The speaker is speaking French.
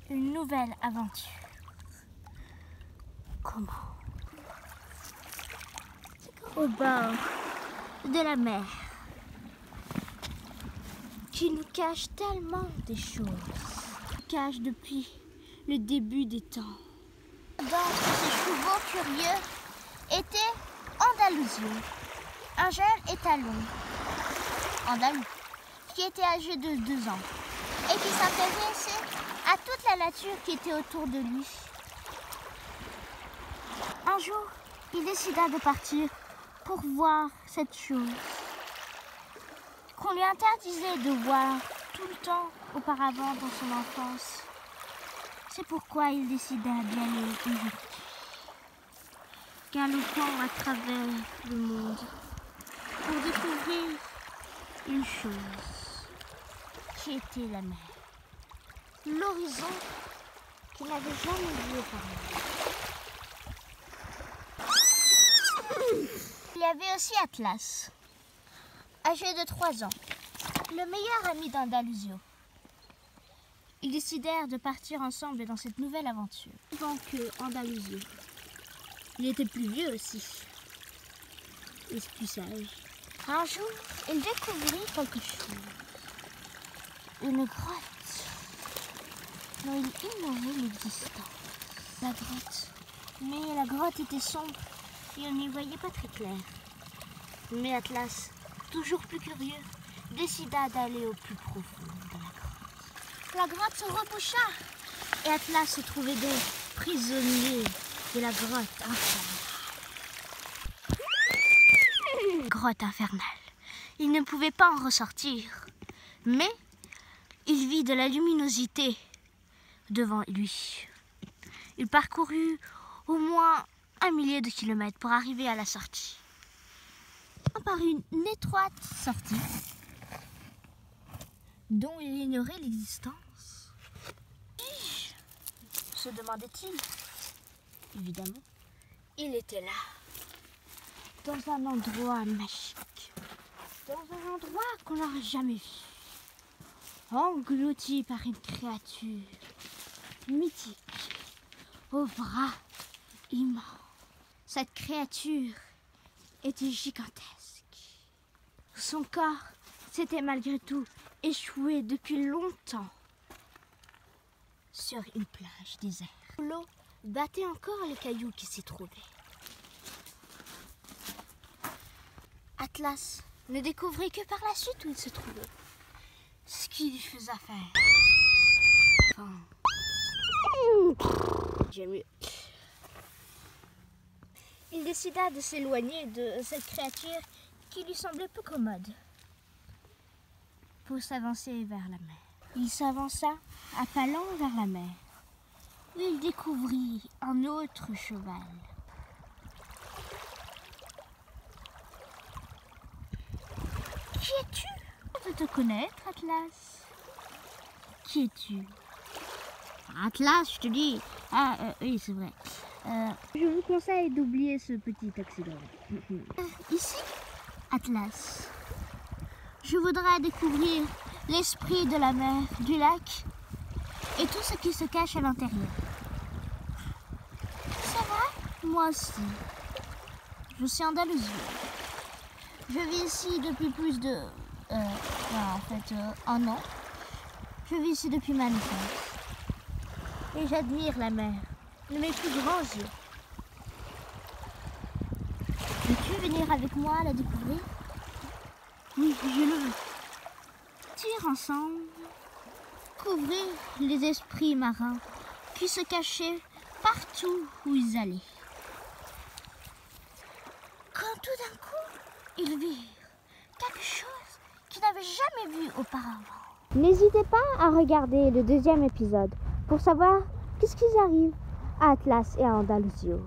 une nouvelle aventure. Comment? Au bord de la mer, qui nous cache tellement des choses, cache depuis le début des temps. D'entre ces chevaux curieux était Andalusio, un jeune étalon andalou qui était âgé de 2 ans et qui s'intéressait à toute la nature qui était autour de lui. Un jour, il décida de partir pour voir cette chose qu'on lui interdisait de voir tout le temps auparavant dans son enfance. C'est pourquoi il décida d'y aller aujourd'hui, galopant à travers le monde pour découvrir une chose qui était la mer, l'horizon qu'il n'avait jamais vu auparavant. Il y avait aussi Atlas, âgé de 3 ans, le meilleur ami d'Andalusio. Ils décidèrent de partir ensemble dans cette nouvelle aventure. Avant que Andalusio, il était plus vieux aussi, et plus sage. Un jour, il découvrit quelque chose. Une grotte dont il ignorait l'existence. La grotte. Mais la grotte était sombre et on n'y voyait pas très clair. Mais Atlas, toujours plus curieux, décida d'aller au plus profond de la grotte. La grotte se reboucha et Atlas se trouvait donc prisonnier de la grotte infernale. Grotte infernale. Il ne pouvait pas en ressortir, mais il vit de la luminosité devant lui. Il parcourut au moins 1 millier de kilomètres pour arriver à la sortie. Par une étroite sortie dont il ignorait l'existence. Se demandait-il. Évidemment, il était là, dans un endroit magique, dans un endroit qu'on n'aurait jamais vu, englouti par une créature mythique, aux bras immenses. Cette créature était gigantesque. Son corps s'était malgré tout échoué depuis longtemps sur une plage déserte. L'eau battait encore les cailloux qui s'y trouvaient. Atlas ne découvrit que par la suite où il se trouvait, ce qui lui faisait faire. Enfin, j'aime mieux. Il décida de s'éloigner de cette créature qui lui semblait peu commode pour s'avancer vers la mer. Il s'avança à pas lents vers la mer, où il découvrit un autre cheval. Qui es-tu? Je te connaître, Atlas. Qui es-tu? Atlas, je te dis. Oui, c'est vrai. Je vous conseille d'oublier ce petit accident. Ici, Atlas. Je voudrais découvrir l'esprit de la mer, du lac et tout ce qui se cache à l'intérieur. C'est vrai? Moi aussi. Je suis Andalusio. Je vis ici depuis plus de... 1 an. Je vis ici depuis ma naissance. Et j'admire la mer de mes plus grands yeux. Veux-tu venir avec moi la découvrir? Oui, je le veux. Tire ensemble, couvrir les esprits marins qui se cachaient partout où ils allaient. Quand tout d'un coup, ils virent quelque chose qu'ils n'avaient jamais vu auparavant. N'hésitez pas à regarder le 2e épisode pour savoir qu'est-ce qui arrive à Atlas et à Andalusio.